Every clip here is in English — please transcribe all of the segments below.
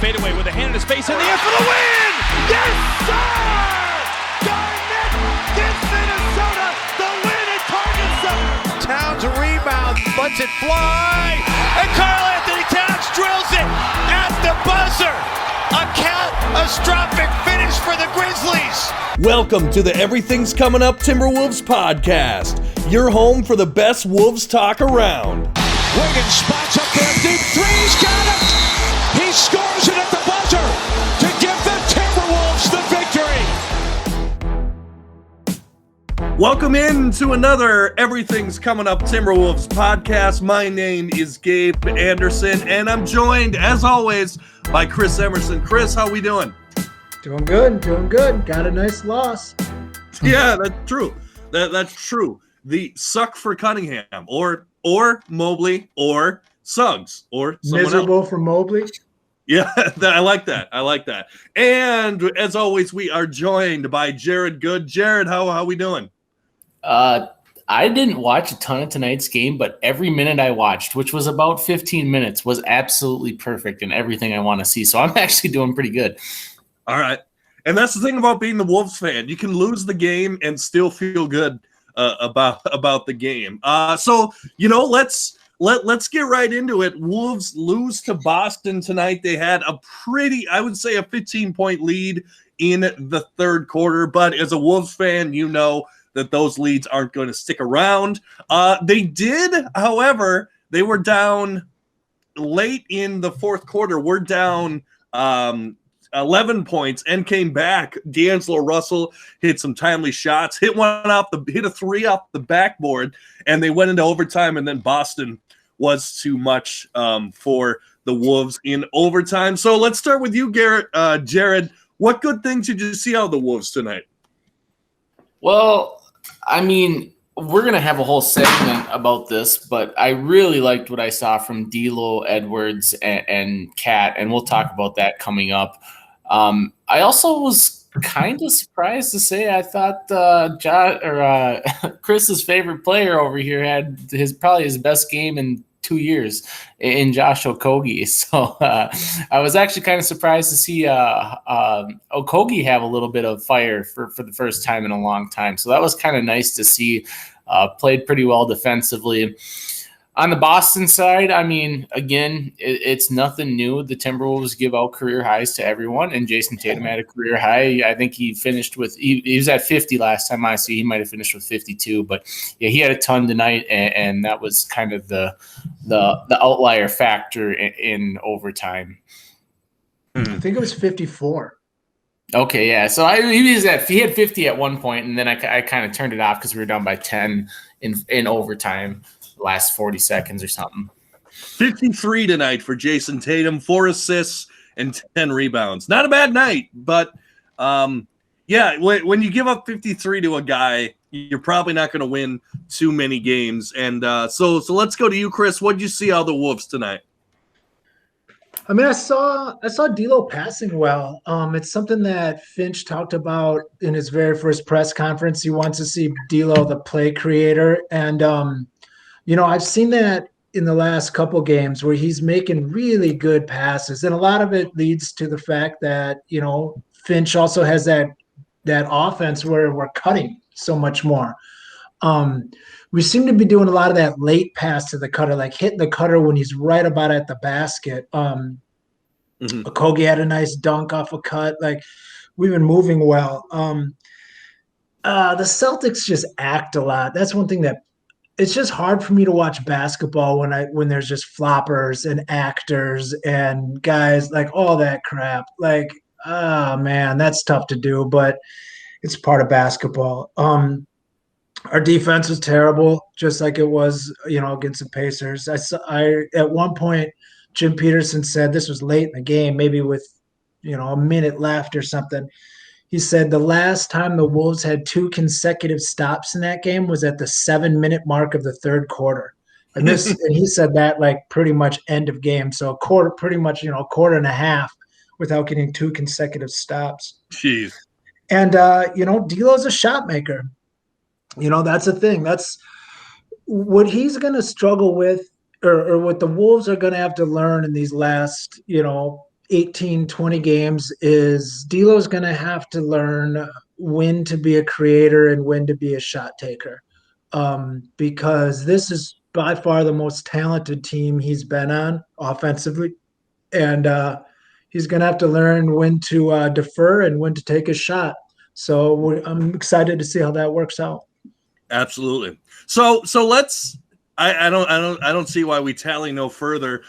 fadeaway with a hand in his face in the air for the win! Yes, sir! Garnett gives Minnesota the win at Target Center! Towns rebound, lets it fly, and Karl-Anthony Towns drills it at the buzzer! A catastrophic finish for the Grizzlies! Welcome to the Everything's Coming Up Timberwolves podcast, your home for the best Wolves talk around. Wiggins spots up there, deep threes, got it! He scores it at the buzzer to give the Timberwolves the victory! Welcome in to another Everything's Coming Up Timberwolves podcast. My name is Gabe Anderson, and I'm joined, as always, by Chris Emerson. Chris, how we doing? Doing good. Got a nice loss. Yeah, that's true. That's true. The suck for Cunningham, or Mobley, or Suggs, or someone miserable else. For Mobley. Yeah, I like that. And as always, we are joined by Jared Good. Jared, how we doing? I didn't watch a ton of tonight's game, but every minute I watched, which was about 15 minutes, was absolutely perfect and everything I want to see. So I'm actually doing pretty good. All right. And that's the thing about being the Wolves fan. You can lose the game and still feel good about the game. So, let's get right into it. Wolves lose to Boston tonight. They had a 15-point lead in the third quarter. But as a Wolves fan, you know that those leads aren't going to stick around. They did, however, they were down late in the fourth quarter. We're down 11 points and came back. D'Angelo Russell hit some timely shots, hit a three off the backboard, and they went into overtime, and then Boston was too much for the Wolves in overtime. So let's start with you, Jared. What good things did you see out of the Wolves tonight? Well, I mean, we're going to have a whole segment about this, but I really liked what I saw from D'Lo, Edwards, and Cat, and we'll talk about that coming up. I also was kind of surprised to say I thought Chris's favorite player over here had probably his best game in 2 years in Josh Okogie. So I was actually kind of surprised to see Okogie have a little bit of fire for the first time in a long time. So that was kind of nice to see. Played pretty well defensively. On the Boston side, I mean, again, it's nothing new. The Timberwolves give out career highs to everyone, and Jason Tatum had a career high. I think he finished with he was at 50 last time I see. He might have finished with 52, but yeah, he had a ton tonight, and that was kind of the outlier factor in overtime. I think it was 54. Okay, yeah. So he had 50 at one point, and then I kind of turned it off because we were down by 10 in overtime. Last 40 seconds or something. 53 tonight for Jason Tatum, 4 assists and 10 rebounds. Not a bad night, but when you give up 53 to a guy, you're probably not going to win too many games. And so let's go to you, Chris. What did you see out of the Wolves tonight? I mean, I saw D'Lo passing well. It's something that Finch talked about in his very first press conference. He wants to see D'Lo the play creator, and I've seen that in the last couple games where he's making really good passes. And a lot of it leads to the fact that, Finch also has that offense where we're cutting so much more. We seem to be doing a lot of that late pass to the cutter, like hitting the cutter when he's right about at the basket. Okogie had a nice dunk off a cut. Like, we've been moving well. The Celtics just act a lot. That's one thing that it's just hard for me to watch basketball when there's just floppers and actors and guys, like all that crap. Like, man, that's tough to do, but it's part of basketball. Our defense was terrible, just like it was, against the Pacers. I at one point, Jim Peterson said, this was late in the game, maybe with, a minute left or something. He said the last time the Wolves had 2 consecutive stops in that game was at the 7-minute mark of the third quarter. And he said that like pretty much end of game. So pretty much, a quarter and a half without getting 2 consecutive stops. Jeez. And, D'Lo's a shot maker. That's the thing. That's what he's going to struggle with, or what the Wolves are going to have to learn in these last, 18, 20 games is D'Lo's going to have to learn when to be a creator and when to be a shot taker, because this is by far the most talented team he's been on offensively, and he's going to have to learn when to defer and when to take a shot. So I'm excited to see how that works out. Absolutely. So let's. I don't see why we tally no further.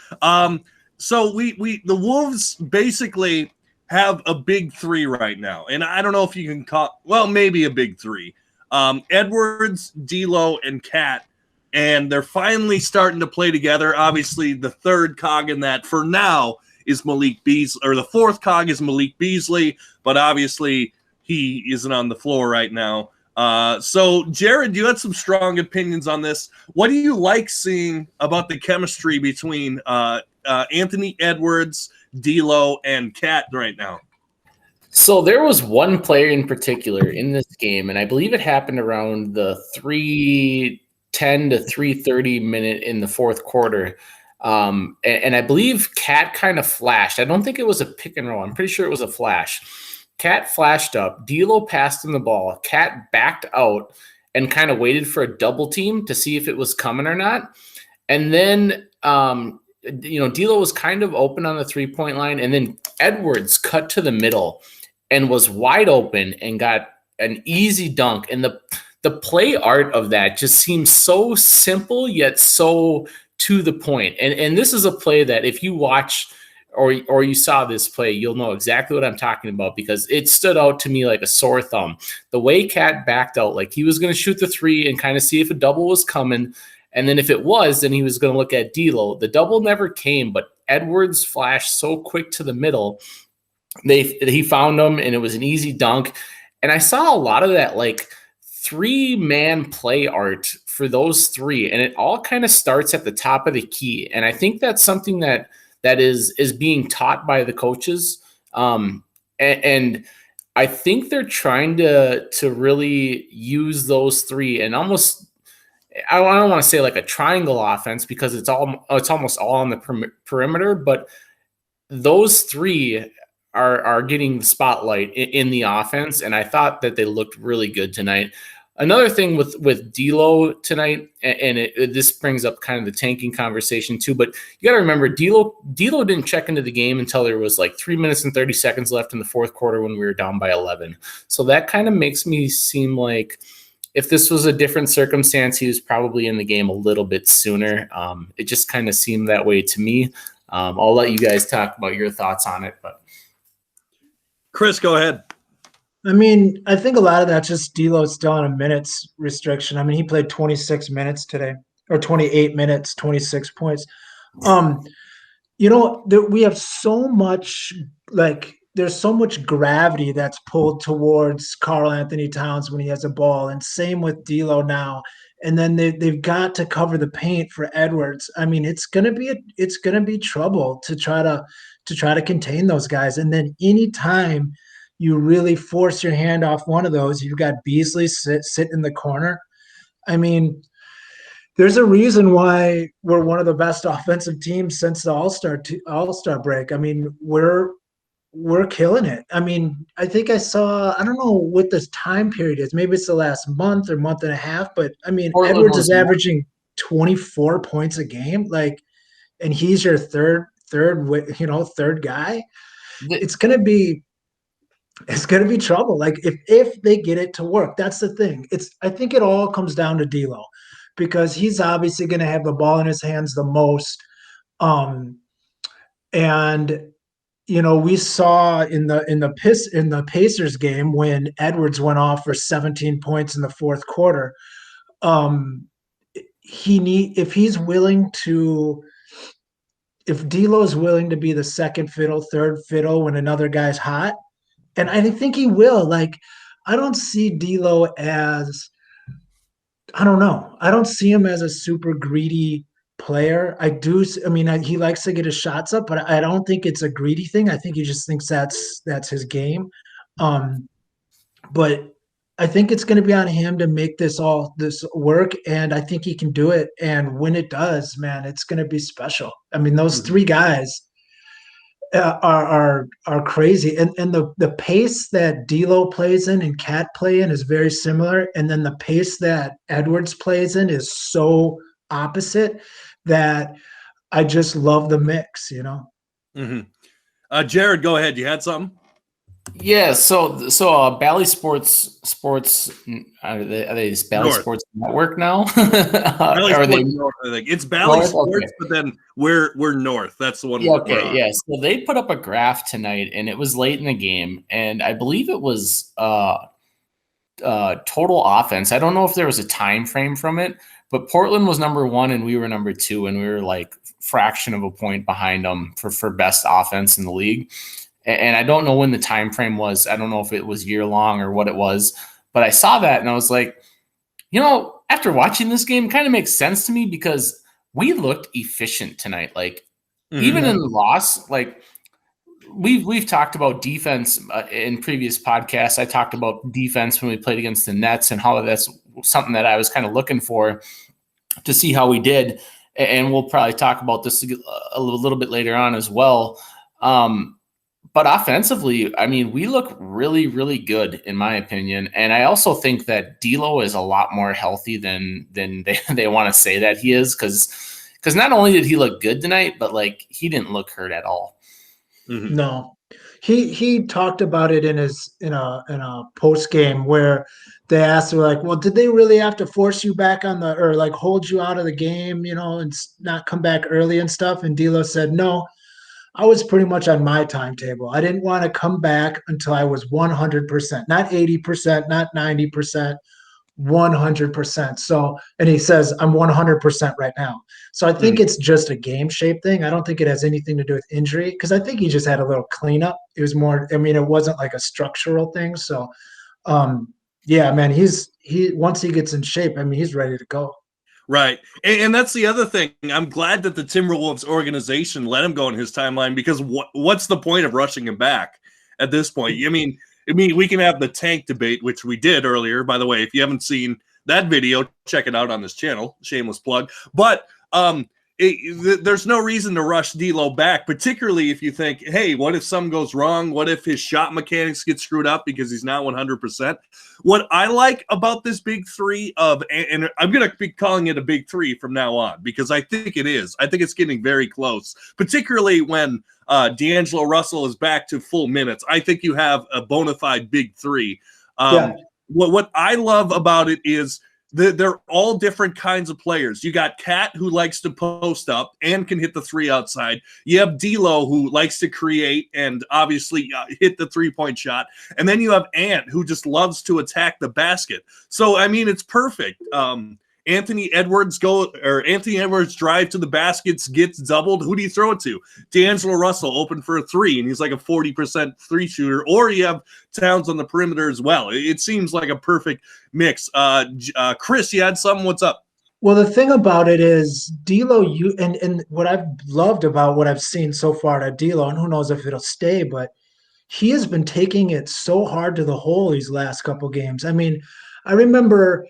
So we the Wolves basically have a big three right now, and I don't know if you can call maybe a big three. Edwards, D'Lo, and Cat, and they're finally starting to play together. Obviously, the third cog in that for now is Malik Beasley, or the fourth cog is Malik Beasley, but obviously he isn't on the floor right now. So Jared, you had some strong opinions on this. What do you like seeing about the chemistry between Anthony Edwards, D'Lo, and Cat right now? So there was one player in particular in this game, and I believe it happened around the 3:10 to 3:30 minute in the fourth quarter. And I believe Cat kind of flashed. I don't think it was a pick and roll. I'm pretty sure it was a flash. Cat flashed up. D'Lo passed him the ball. Cat backed out and kind of waited for a double team to see if it was coming or not. And then, D'Lo was kind of open on the 3-point line. And then Edwards cut to the middle and was wide open and got an easy dunk. And the play art of that just seems so simple, yet so to the point. And this is a play that if you watch or you saw this play, you'll know exactly what I'm talking about, because it stood out to me like a sore thumb. The way Cat backed out, like he was going to shoot the three and kind of see if a double was coming. And then if it was, then he was going to look at D'Lo. The double never came, but Edwards flashed so quick to the middle. He found him, and it was an easy dunk. And I saw a lot of that like 3-man play art for those three. And it all kind of starts at the top of the key. And I think that's something that is being taught by the coaches. And I think they're trying to really use those three and almost, I don't want to say like a triangle offense, because it's almost all on the perimeter, but those three are getting the spotlight in the offense. And I thought that they looked really good tonight. Another thing with D'Lo tonight, and this brings up kind of the tanking conversation too, but you got to remember D'Lo didn't check into the game until there was like 3 minutes and 30 seconds left in the fourth quarter when we were down by 11. So that kind of makes me seem like if this was a different circumstance, he was probably in the game a little bit sooner. It just kind of seemed that way to me. I'll let you guys talk about your thoughts on it, but Chris, go ahead. I mean, I think a lot of that's just D'Lo's still on a minutes restriction. I mean, he played 26 minutes today, or 28 minutes, 26 points. We have so much, like, there's so much gravity that's pulled towards Karl Anthony Towns when he has a ball, and same with D'Lo now. And then they've got to cover the paint for Edwards. I mean, it's gonna be trouble to try to contain those guys. And then anytime you really force your hand off one of those, you've got Beasley sit in the corner. I mean, there's a reason why we're one of the best offensive teams since the All-Star break. I mean, we're killing it. I mean, I think I don't know what this time period is. Maybe it's the last month or month and a half, but I mean, Edwards is averaging 24 points a game, like, and he's your third guy. It's gonna be trouble. Like if they get it to work, that's the thing. I think it all comes down to D'Lo, because he's obviously going to have the ball in his hands the most. And we saw in the Pacers game when Edwards went off for 17 points in the fourth quarter. If D'Lo's willing to be the second fiddle, third fiddle when another guy's hot, and I think he will. Like, I don't see D'Lo as, I don't know. I don't see him as a super greedy player. He likes to get his shots up, but I don't think it's a greedy thing. I think he just thinks that's his game. But I think it's going to be on him to make this work, and I think he can do it. And when it does, man, it's going to be special. I mean, those three guys, are crazy, and the pace that D'Lo plays in and Cat play in is very similar, and then the pace that Edwards plays in is so opposite that I just love the mix, you know. Mm-hmm. Jared, go ahead. You had something? Yeah, so Bally Sports are they Bally North. Sports Network now? Bally are Sports they North, I think it's Bally North? Sports, Okay. but then we're North. That's the one. Yeah, we're okay, on. yeah. So they put up a graph tonight, and it was late in the game, and I believe it was total offense. I don't know if there was a time frame from it, but Portland was number 1 and we were number 2, and we were like fraction of a point behind them for best offense in the league. And I don't know when the time frame was. I don't know if it was year long or what it was, but I saw that and I was like, you know, after watching this game, it kind of makes sense to me because we looked efficient tonight. Like even in the loss, like we've talked about defense in previous podcasts. I talked about defense when we played against the Nets and how that's something that I was kind of looking for to see how we did. And we'll probably talk about this a little bit later on as well. But offensively, I mean, we look really, really good in my opinion. And I also think that D'Lo is a lot more healthy than they want to say that he is, because not only did he look good tonight, but like he didn't look hurt at all. Mm-hmm. No, he talked about it in a post game where they asked her like, well, did they really have to force you back on the or like hold you out of the game, you know, and not come back early and stuff? And D'Lo said, no, I was pretty much on my timetable. I didn't want to come back until I was 100%, not 80%, not 90%, 100%. So, and he says, I'm 100% right now. So I think it's just a game shape thing. I don't think it has anything to do with injury because I think he just had a little cleanup. It was more, I mean, it wasn't like a structural thing. So, yeah, man, he once he gets in shape, I mean, he's ready to go. Right. And that's the other thing. I'm glad that the Timberwolves organization let him go in his timeline because what's the point of rushing him back at this point? I mean, we can have the tank debate, which we did earlier. By the way, if you haven't seen that video, check it out on this channel. Shameless plug. But there's no reason to rush D'Lo back, particularly if you think, hey, what if something goes wrong? What if his shot mechanics get screwed up because he's not 100%? What I like about this big three and I'm going to be calling it a big three from now on because I think it is. I think it's getting very close, particularly when D'Angelo Russell is back to full minutes. I think you have a bona fide big three. What I love about it is they're all different kinds of players. You got Cat, who likes to post up and can hit the three outside. You have D'Lo, who likes to create and obviously hit the three-point shot. And then you have Ant, who just loves to attack the basket. So, I mean, it's perfect. Anthony Edwards drive to the baskets, gets doubled. Who do you throw it to? D'Angelo Russell open for a three, and he's like a 40% three shooter. Or you have Towns on the perimeter as well. It seems like a perfect mix. Chris, you had something? What's up? Well, the thing about it is D'Lo, and what I've loved about what I've seen so far to D'Lo, and who knows if it'll stay, but he has been taking it so hard to the hole these last couple games. I mean, I remember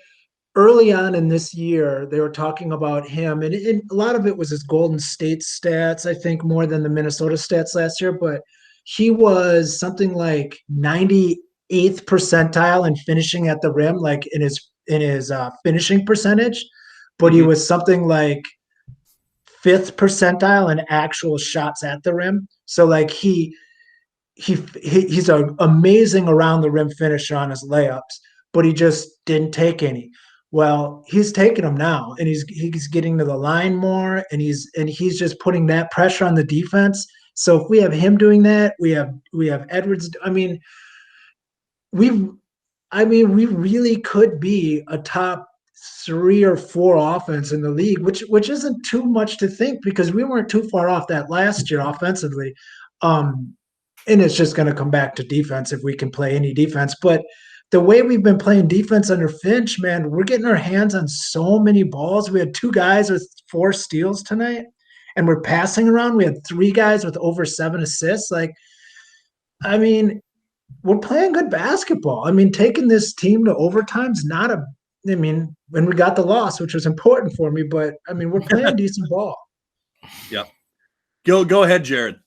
early on in this year, they were talking about him, and a lot of it was his Golden State stats, I think, more than the Minnesota stats last year, but he was something like 98th percentile in finishing at the rim, like in his finishing percentage, but he was something like 5th percentile in actual shots at the rim. So like he's an amazing around the rim finisher on his layups, but he just didn't take any. Well, he's taking them now, and he's getting to the line more, and he's just putting that pressure on the defense. So if we have him doing that, we have Edwards. I mean, we really could be a top 3 or 4 offense in the league, which isn't too much to think because we weren't too far off that last year offensively. And it's just going to come back to defense if we can play any defense. But the way we've been playing defense under Finch, man, we're getting our hands on so many balls. We had 2 guys with 4 steals tonight, and we're passing around. We had 3 guys with over 7 assists. Like, I mean, we're playing good basketball. I mean, taking this team to overtime's not a – I mean, when we got the loss, which was important for me, but, I mean, we're playing decent ball. Yep. Go ahead, Jared.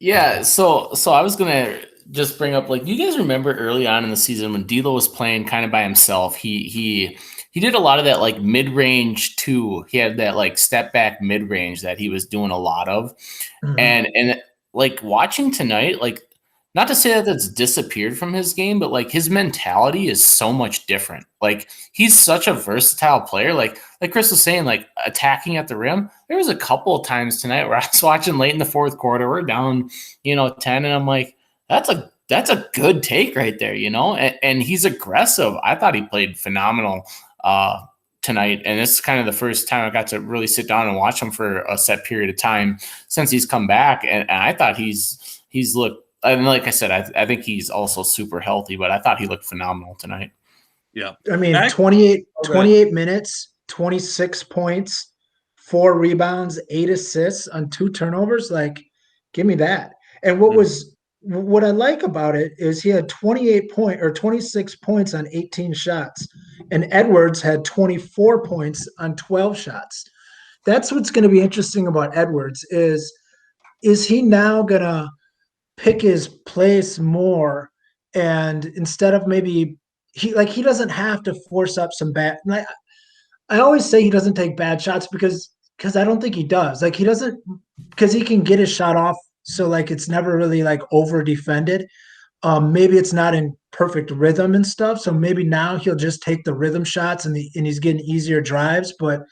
Yeah, so I was gonna just bring up, like, you guys remember early on in the season when D'Lo was playing kind of by himself? He did a lot of that, like, mid-range too. He had that, like, step back mid-range that he was doing a lot of. And like, watching tonight, like, not to say that that's disappeared from his game, but like his mentality is so much different. Like, he's such a versatile player. Like Chris was saying, like, attacking at the rim. There was a couple of times tonight where I was watching late in the fourth quarter. We're down, 10, and I'm like, that's a good take right there, and he's aggressive. I thought he played phenomenal tonight, and this is kind of the first time I got to really sit down and watch him for a set period of time since he's come back, and I thought he's looked. And like I said, I think he's also super healthy, but I thought he looked phenomenal tonight. Yeah. I mean, 28 minutes, 26 points, 4 rebounds, 8 assists on 2 turnovers. Like, give me that. And what I like about it is he had 26 points on 18 shots, and Edwards had 24 points on 12 shots. That's what's going to be interesting about Edwards is he now going to pick his place more, and instead of maybe he doesn't have to force up some bad. Like, I always say he doesn't take bad shots because I don't think he does. Like, he doesn't, because he can get his shot off, so like it's never really like over defended. Maybe it's not in perfect rhythm and stuff. So maybe now he'll just take the rhythm shots and he's getting easier drives. But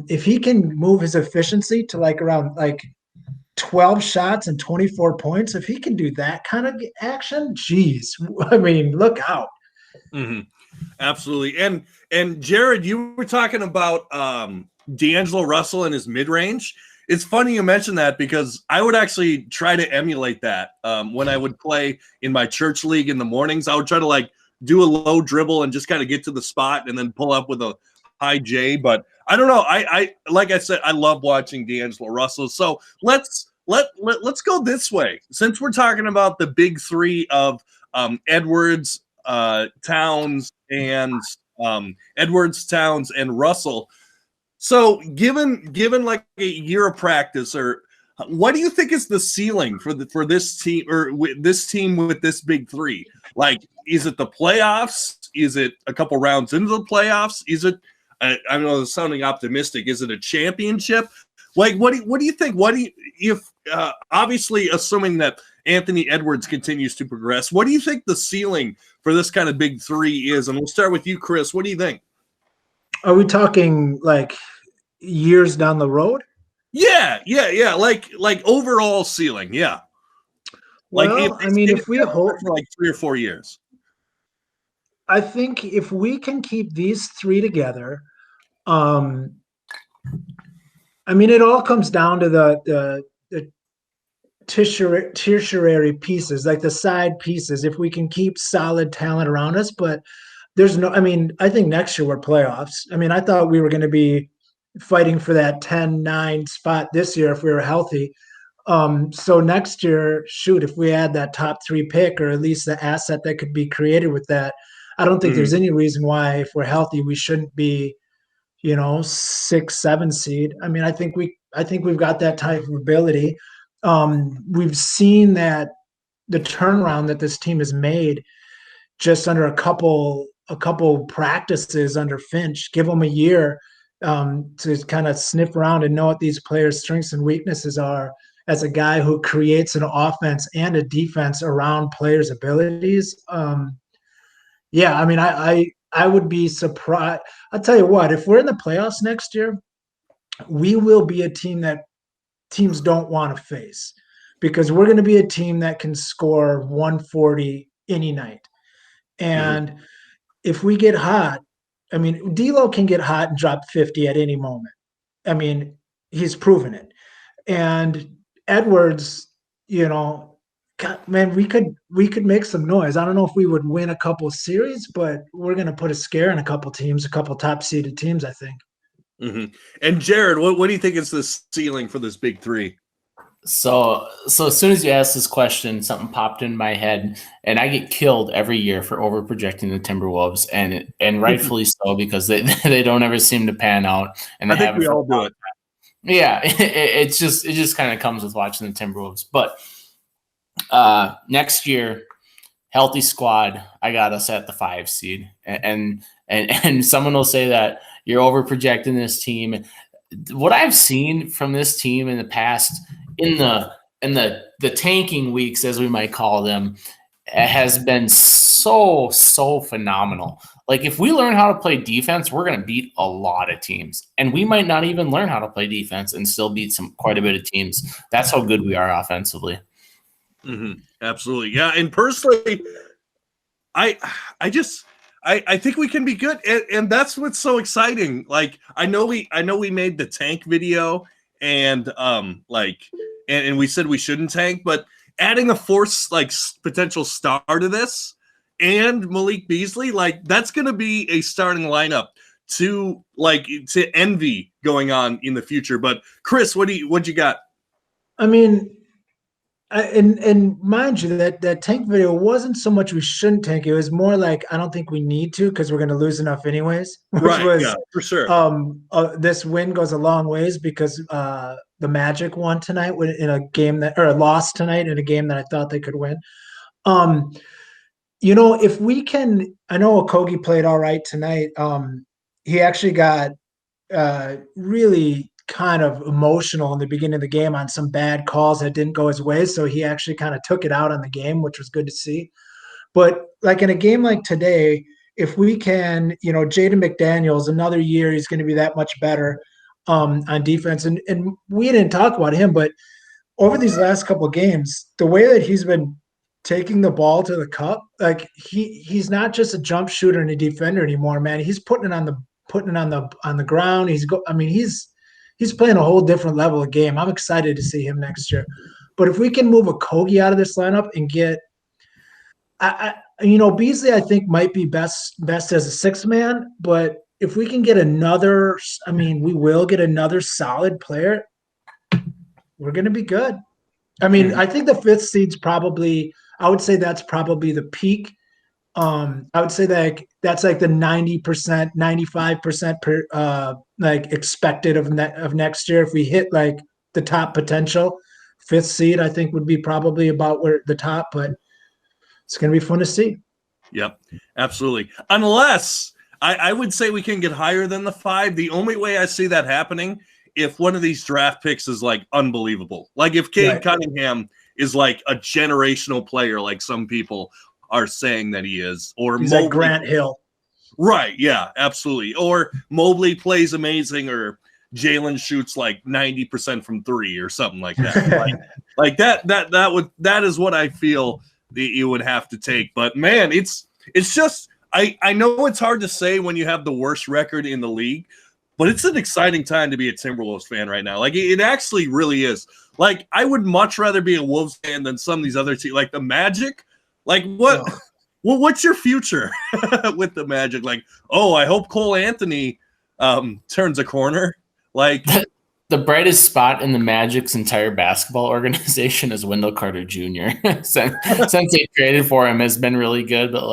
if he can move his efficiency to like around like 12 shots and 24 points, if he can do that kind of action, geez, I mean, look out. Mm-hmm. Absolutely. And Jared, you were talking about D'Angelo Russell and his mid-range. It's funny you mentioned that because I would actually try to emulate that when I would play in my church league in the mornings. I would try to like do a low dribble and just kind of get to the spot and then pull up with a high J. But I don't know. I like I said, I love watching D'Angelo Russell. So let's go this way. Since we're talking about the big three of Edwards, Towns, and Russell. So given like a year of practice, or what do you think is the ceiling for this team, or this team with this big three? Like, is it the playoffs? Is it a couple rounds into the playoffs? Is it, I know it's sounding optimistic, is it a championship? Like, what do you think? If obviously assuming that Anthony Edwards continues to progress, what do you think the ceiling for this kind of big three is? And we'll start with you, Chris. What do you think? Are we talking like years down the road? Yeah. Like overall ceiling. Yeah. Well, if we hold for like 3 or 4 years, I think if we can keep these three together, it all comes down to the tertiary pieces, like the side pieces. If we can keep solid talent around us, but there's no. I think next year we're playoffs. I thought we were going to be fighting for that 10-9 spot this year if we were healthy. So next year, shoot, if we add that top 3 pick, or at least the asset that could be created with that, I don't think there's any reason why, if we're healthy, we shouldn't be, 6-7 seed. I think we've got that type of ability. We've seen that the turnaround that this team has made just under a couple practices under Finch. Give them a year to kind of sniff around and know what these players' strengths and weaknesses are, as a guy who creates an offense and a defense around players' abilities. I would be surprised. I'll tell you what, if we're in the playoffs next year, we will be a team that teams don't want to face, because we're going to be a team that can score 140 any night. And if we get hot, D'Lo can get hot and drop 50 at any moment. He's proven it. And Edwards, God, man, we could make some noise. I don't know if we would win a couple series, but we're going to put a scare in a couple teams, a couple top seeded teams, I think. Mm-hmm. And Jared, what do you think is the ceiling for this big three? So as soon as you asked this question, something popped in my head, and I get killed every year for over projecting the Timberwolves, and rightfully so, because they don't ever seem to pan out. And I think we all do it. Yeah, it just kind of comes with watching the Timberwolves. But next year, healthy squad, I got us at the 5 seed, and someone will say that you're over projecting this team. What I've seen from this team in the past, in the tanking weeks, as we might call them, has been so phenomenal. Like, if we learn how to play defense, we're going to beat a lot of teams, and we might not even learn how to play defense and still beat quite a bit of teams. That's how good we are offensively. Mm-hmm. Absolutely. Yeah. And personally, I think we can be good. And that's what's so exciting. Like, I know we made the tank video and and we said we shouldn't tank, but adding a fourth potential star to this and Malik Beasley, like, that's going to be a starting lineup to envy going on in the future. But Chris, what you got? I mean, and mind you, that tank video wasn't so much we shouldn't tank. It was more like, I don't think we need to, because we're going to lose enough anyways. Which Right, was, yeah, for sure. This win goes a long ways, because the Magic won tonight in a game lost tonight in a game that I thought they could win. If we can, I know Okogie played all right tonight. He actually got really kind of emotional in the beginning of the game on some bad calls that didn't go his way. So he actually kind of took it out on the game, which was good to see. But like in a game like today, if we can, Jaden McDaniels, another year, he's going to be that much better on defense. And we didn't talk about him, but over these last couple of games, the way that he's been taking the ball to the cup, like he's not just a jump shooter and a defender anymore, man. He's putting it on the ground. He's playing a whole different level of game. I'm excited to see him next year. But if we can move Okogie out of this lineup and get, Beasley, I think might be best as a sixth man. But if we can get we will get another solid player, we're going to be good. I think the 5th seed's probably, I would say that's probably the peak. I would say that that's like the 90%, 95% expected of next year. If we hit like the top potential, 5th seed, I think would be probably about where the top, but it's going to be fun to see. Yep, absolutely. Unless I would say we can get higher than the 5. The only way I see that happening, if one of these draft picks is like unbelievable, like if Cade Cunningham is like a generational player, like some people are saying that he is, or he's Mobley, like Grant Hill. Right, yeah, absolutely. Or Mobley plays amazing, or Jalen shoots like 90% from 3 or something like that. That is what I feel that you would have to take. But man, it's just I know it's hard to say when you have the worst record in the league, but it's an exciting time to be a Timberwolves fan right now. Like, it actually really is. Like, I would much rather be a Wolves fan than some of these other teams, like the Magic. Like, what? Oh. Well, what's your future with the Magic? Like, I hope Cole Anthony turns a corner. Like, the brightest spot in the Magic's entire basketball organization is Wendell Carter Jr. since they traded for him has been really good, but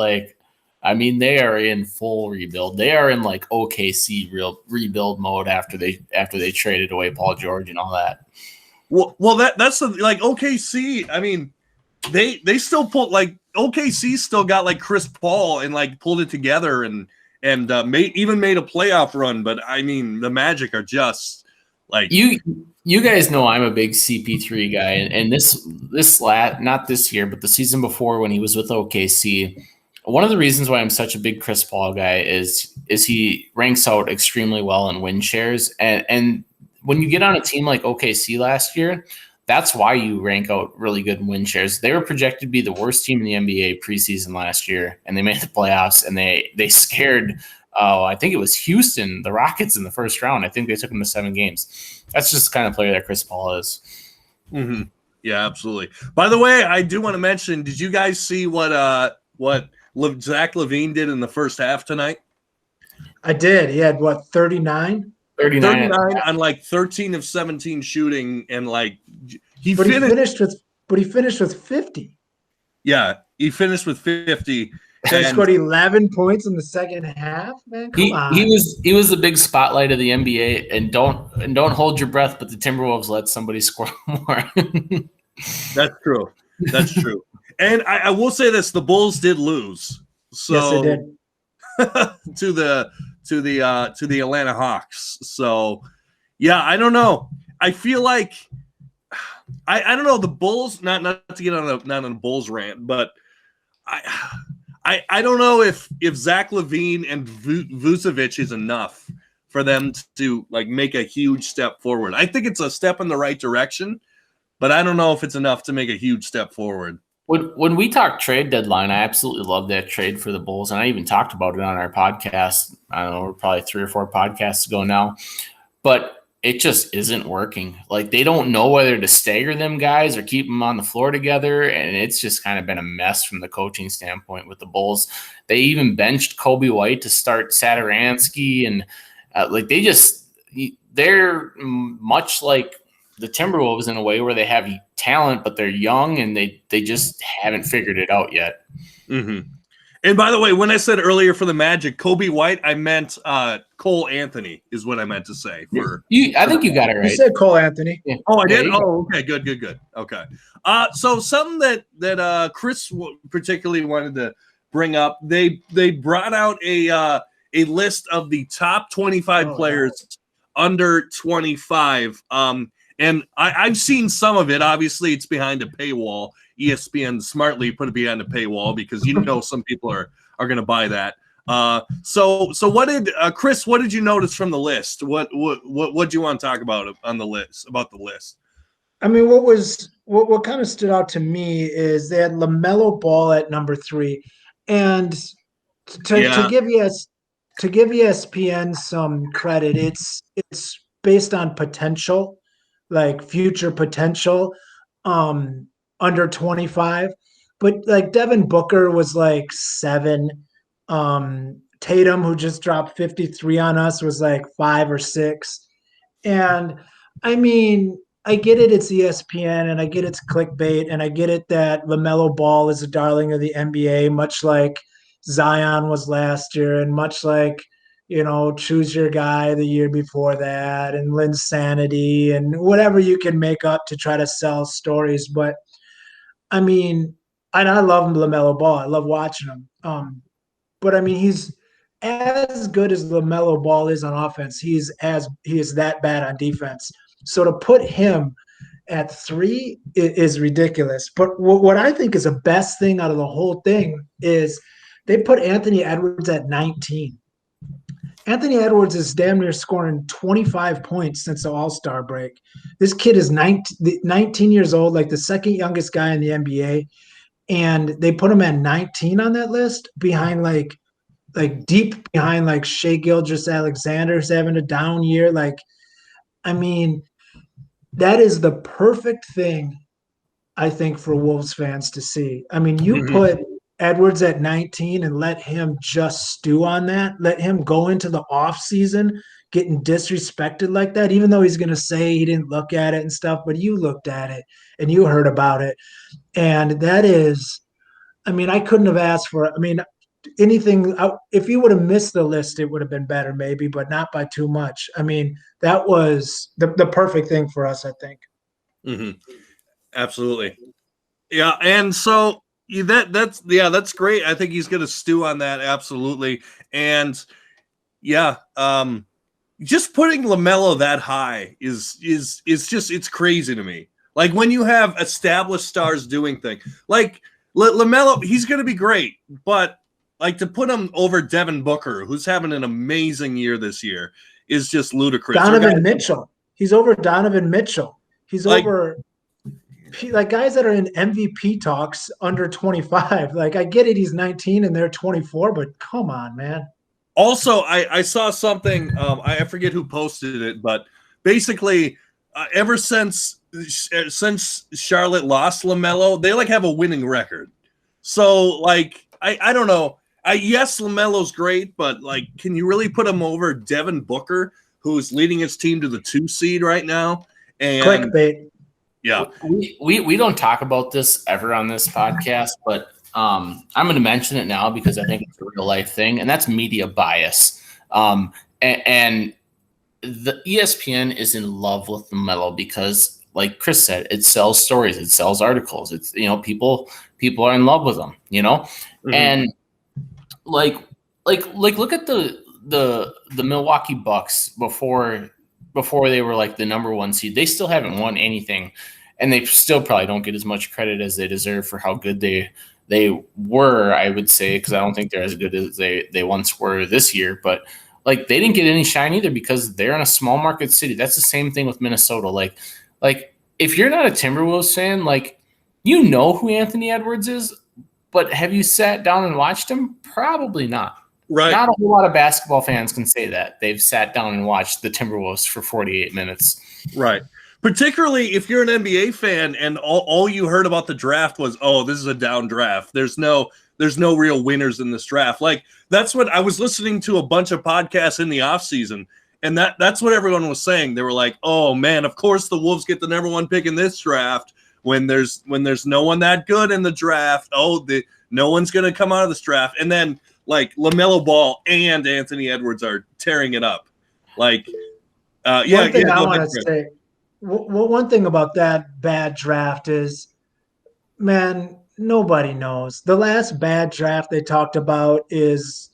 they are in full rebuild. They are in like OKC real rebuild mode after they traded away Paul George and all that. Well, that's like OKC. I mean, they still pulled, like, OKC still got like Chris Paul and like pulled it together and made a playoff run. But I mean, the Magic are just like, you guys know I'm a big CP3 guy, and not this year, but the season before when he was with OKC, one of the reasons why I'm such a big Chris Paul guy is he ranks out extremely well in win shares, and when you get on a team like OKC last year, that's why you rank out really good in win shares. They were projected to be the worst team in the NBA preseason last year, and they made the playoffs, and they scared, I think it was Houston, the Rockets, in the first round. I think they took them to 7 games. That's just the kind of player that Chris Paul is. Mm-hmm. Yeah, absolutely. By the way, I do want to mention, did you guys see what Zach LaVine did in the first half tonight? I did. He had 39? 39 on like 13 of 17 shooting, and like he finished with 50. Yeah, he finished with 50, They scored 11 points in the second half, man. Come on. He was the big spotlight of the NBA, and don't hold your breath, but the Timberwolves let somebody score more. That's true. That's true. And I will say this: the Bulls did lose. So yes, they did. to the Atlanta Hawks. So yeah, I don't know. I feel like I don't know the Bulls. Not to get not on a Bulls rant, but I don't know if Zach LaVine and Vucevic is enough for them to like make a huge step forward. I think it's a step in the right direction, but I don't know if it's enough to make a huge step forward. When we talk trade deadline, I absolutely love that trade for the Bulls, and I even talked about it on our podcast. I don't know, we're probably 3 or 4 podcasts ago now, but it just isn't working. Like they don't know whether to stagger them guys or keep them on the floor together, and it's just kind of been a mess from the coaching standpoint with the Bulls. They even benched Kobe White to start Satoransky, and they're much like the Timberwolves in a way where they have talent, but they're young and they just haven't figured it out yet. Mm-hmm. And by the way, when I said earlier for the Magic, Kobe White, I meant Cole Anthony is what I meant to say. I think you got it right. You said Cole Anthony. Yeah. Oh, I did? Oh, okay. Good. Okay. So something that Chris particularly wanted to bring up, they brought out a list of the top 25 players under 25. And I've seen some of it. Obviously, it's behind a paywall. ESPN smartly put it behind a paywall because some people are going to buy that. So what did Chris? What did you notice from the list? What do you want to talk about on the list? About the list? I mean, what kind of stood out to me is they had LaMelo Ball at number 3, and to give ESPN some credit, it's based on potential. Like future potential, under 25, but like Devin Booker was like 7. Tatum, who just dropped 53 on us, was like 5 or 6. And I mean, I get it, it's ESPN, and I get it's clickbait, and I get it that LaMelo Ball is a darling of the NBA, much like Zion was last year, and much like Choose Your Guy the year before that, and Linsanity, and whatever you can make up to try to sell stories. But I mean, and I love LaMelo Ball. I love watching him. But I mean, he's as good as LaMelo Ball is on offense. He is that bad on defense. So to put him at 3 is ridiculous. But what I think is the best thing out of the whole thing is they put Anthony Edwards at 19. Anthony Edwards is damn near scoring 25 points since the All-Star break. This kid is 19 years old, like the second youngest guy in the NBA, and they put him at 19 on that list, behind like deep behind like Shai Gilgeous-Alexander's having a down year. Like, I mean, that is the perfect thing, I think, for Wolves fans to see. I mean, you put Edwards at 19 and let him just stew on that. Let him go into the offseason getting disrespected like that, even though he's going to say he didn't look at it and stuff, but you looked at it and you heard about it. And that is, I mean, I couldn't have asked for it. I mean, anything, if you would have missed the list, it would have been better maybe, but not by too much. I mean, that was the perfect thing for us, I think. Mm-hmm. Absolutely. Yeah. And so, that's great. I think he's going to stew on that. Absolutely. And just putting LaMelo that high is just, it's crazy to me. Like when you have established stars doing things like LaMelo, he's going to be great, but like to put him over Devin Booker, who's having an amazing year this year, is just ludicrous. Donovan Mitchell. He's over Donovan Mitchell. He's over like guys that are in MVP talks under 25. Like I get it, he's 19 and they're 24, but come on, man. Also, I saw something. I forget who posted it, but basically, ever since Charlotte lost LaMelo, they like have a winning record. So like I don't know. Yes, LaMelo's great, but like, can you really put him over Devin Booker, who's leading his team to the 2 seed right now? And clickbait. Yeah, we don't talk about this ever on this podcast, but I'm going to mention it now because I think it's a real life thing, and that's media bias. And the ESPN is in love with the LaMelo because, like Chris said, it sells stories, it sells articles. It's people are in love with them, and like look at the Milwaukee Bucks before they were like the number one seed. They still haven't won anything, and they still probably don't get as much credit as they deserve for how good they were, I would say, because I don't think they're as good as they once were this year. But like they didn't get any shine either because they're in a small market city. That's the same thing with Minnesota. Like if you're not a Timberwolves fan, like who Anthony Edwards is, but have you sat down and watched him? Probably not. Right. Not a whole lot of basketball fans can say that they've sat down and watched the Timberwolves for 48 minutes. Right. Particularly if you're an NBA fan and all you heard about the draft was, oh, this is a down draft. There's no real winners in this draft. Like that's what I was listening to a bunch of podcasts in the offseason, and that's what everyone was saying. They were like, oh man, of course the Wolves get the number one pick in this draft when there's no one that good in the draft. No one's gonna come out of this draft. And then like LaMelo Ball and Anthony Edwards are tearing it up. Like One thing I want to say. One thing about that bad draft is, man, nobody knows. The last bad draft they talked about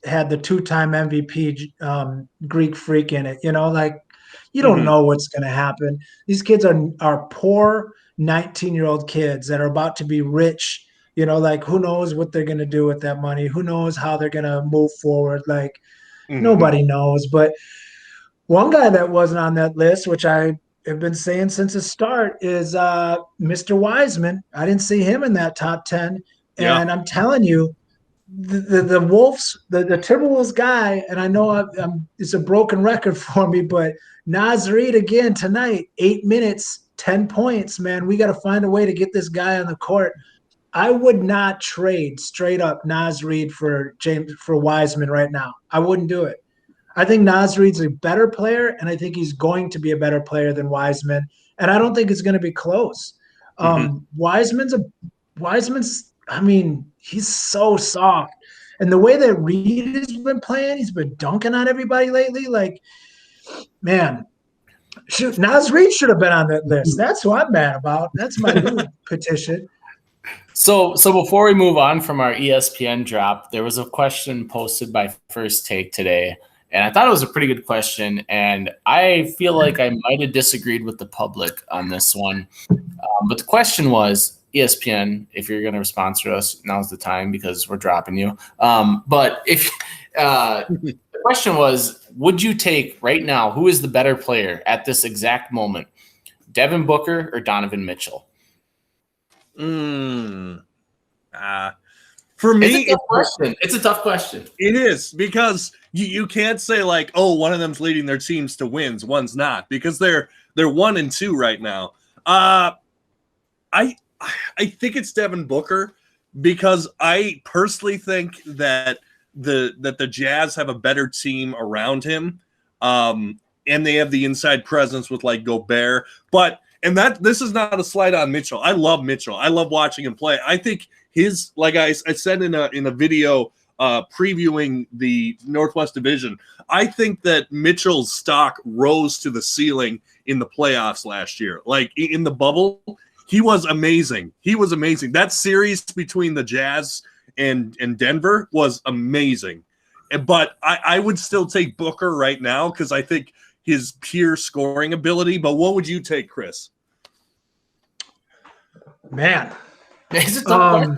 had the two-time MVP Greek freak in it. You don't know what's going to happen. These kids are poor 19-year-old kids that are about to be rich. Who knows what they're going to do with that money? Who knows how they're going to move forward? Nobody knows. But one guy that wasn't on that list, which I have been saying since the start, is Mr. Wiseman. I didn't see him in that top 10. And I'm telling you, the Wolves, the Timberwolves guy, and I know it's a broken record for me, but Naz Reid again tonight, 8 minutes, 10 points, man. We got to find a way to get this guy on the court. I would not trade straight up Naz Reid for Wiseman right now. I wouldn't do it. I think Naz Reid's a better player, and I think he's going to be a better player than Wiseman. And I don't think it's going to be close. Wiseman's, I mean, he's so soft. And the way that Reid has been playing, he's been dunking on everybody lately. Like, man, Naz Reid should have been on that list. That's who I'm mad about. That's my new petition. So before we move on from our ESPN drop, there was a question posted by First Take today. And I thought it was a pretty good question, and I feel like I might have disagreed with the public on this one. But the question was, ESPN, if you're going to sponsor us, now's the time because we're dropping you. But if the question was, would you take right now, who is the better player at this exact moment, Devin Booker or Donovan Mitchell? For me, it's a tough question. It is, because you can't say like, oh, one of them's leading their teams to wins, one's not, because they're 1 and 2 right now. I think it's Devin Booker, because I personally think that the Jazz have a better team around him, and they have the inside presence with like Gobert. This is not a slight on Mitchell. I love Mitchell. I love watching him play. I think his, like I said in a video previewing the Northwest Division, I think that Mitchell's stock rose to the ceiling in the playoffs last year. Like in the bubble, he was amazing. That series between the Jazz and Denver was amazing. But I would still take Booker right now because I think his pure scoring ability. But what would you take, Chris? Man, it's a tough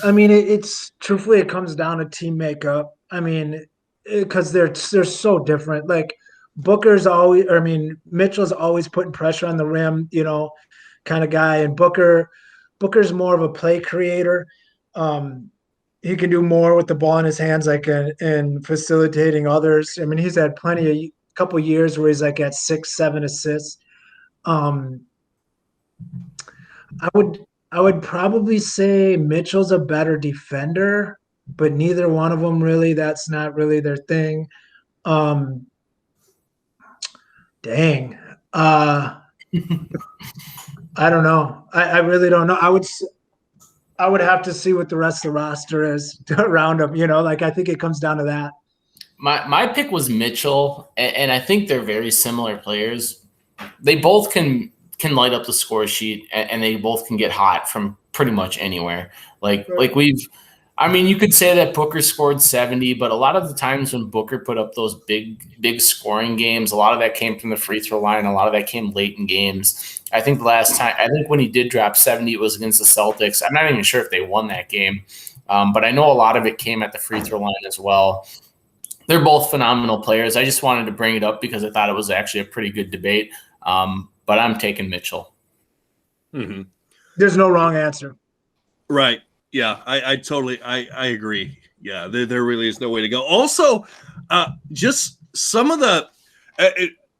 I mean, it's truthfully, it comes down to team makeup. I mean, because they're so different. Like Mitchell's always putting pressure on the rim, kind of guy, and Booker's more of a play creator. He can do more with the ball in his hands, like and facilitating others. I mean, he's had couple years where he's like at 6-7 assists. I would probably say Mitchell's a better defender, but neither one of them really. That's not really their thing. Dang. I don't know. I really don't know. I would have to see what the rest of the roster is around him. I think it comes down to that. My pick was Mitchell, and I think they're very similar players. They both can light up the score sheet, and they both can get hot from pretty much anywhere. You could say that Booker scored 70, but a lot of the times when Booker put up those big scoring games, a lot of that came from the free throw line. A lot of that came late in games. I think when he did drop 70, it was against the Celtics. I'm not even sure if they won that game, but I know a lot of it came at the free throw line as well. They're both phenomenal players. I just wanted to bring it up because I thought it was actually a pretty good debate. But I'm taking Mitchell. Mm-hmm. There's no wrong answer. Right. Yeah, I totally agree. Yeah, there really is no way to go. Also, just some of the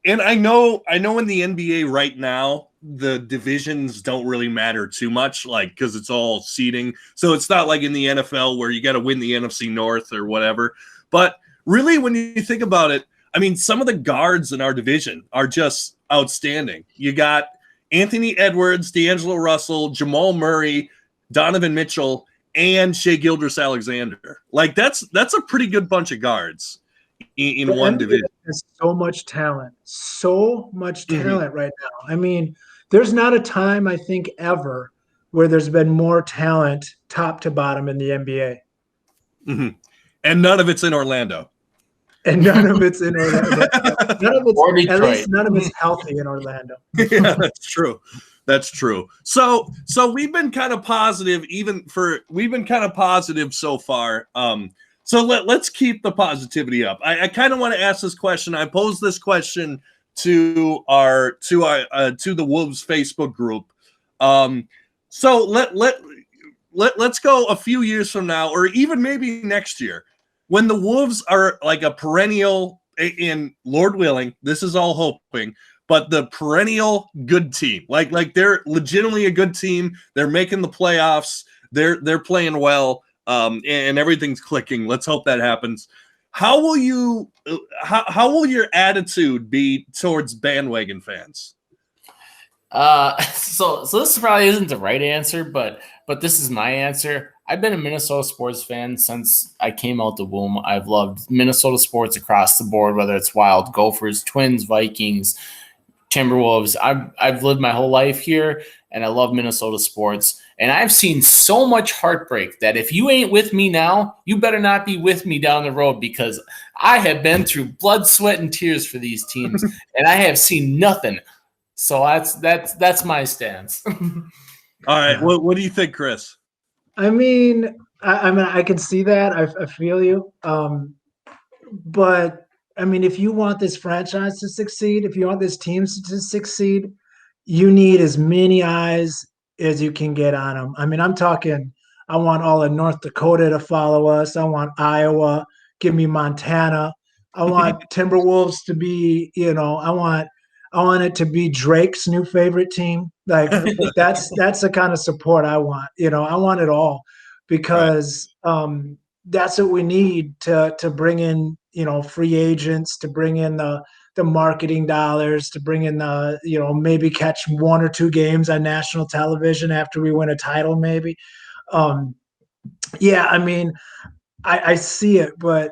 and I know in the NBA right now, the divisions don't really matter too much, because it's all seeding. So it's not like in the NFL where you got to win the NFC North or whatever. But really, when you think about it, I mean, some of the guards in our division are just outstanding. You got Anthony Edwards, D'Angelo Russell, Jamal Murray, Donovan Mitchell, and Shai Gilgeous-Alexander. That's a pretty good bunch of guards in one division. There's so much talent right now. I mean, there's not a time, I think, ever where there's been more talent top to bottom in the NBA. Mm-hmm. And none of it's in Orlando. And none of it's in Orlando. At least none of it's healthy in Orlando. Yeah, that's true. That's true. So we've been kind of positive, so far. So let's keep the positivity up. I kind of want to ask this question. I posed this question to the Wolves Facebook group. So let's go a few years from now, or even maybe next year, when the Wolves are like a perennial, and Lord willing, this is all hoping, but the perennial good team, like they're legitimately a good team. They're making the playoffs. They're playing well, and everything's clicking. Let's hope that happens. How will your attitude be towards bandwagon fans? So this probably isn't the right answer, but this is my answer. I've been a Minnesota sports fan since I came out the womb. I've loved Minnesota sports across the board, whether it's Wild, Gophers, Twins, Vikings, Timberwolves. I've lived my whole life here, and I love Minnesota sports. And I've seen so much heartbreak that if you ain't with me now, you better not be with me down the road, because I have been through blood, sweat, and tears for these teams, and I have seen nothing. So that's my stance. All right. What do you think, Chris? I mean, I can see that. I feel you. But I mean, if you want this franchise to succeed, if you want this team to succeed, you need as many eyes as you can get on them. I mean, I'm talking, I want all of North Dakota to follow us. I want Iowa. Give me Montana. I want Timberwolves to be, I want it to be Drake's new favorite team. Like that's the kind of support I want. I want it all, because that's what we need to bring in, free agents, to bring in the marketing dollars, to bring in the, maybe catch one or two games on national television after we win a title, maybe. Yeah, I mean, I see it, but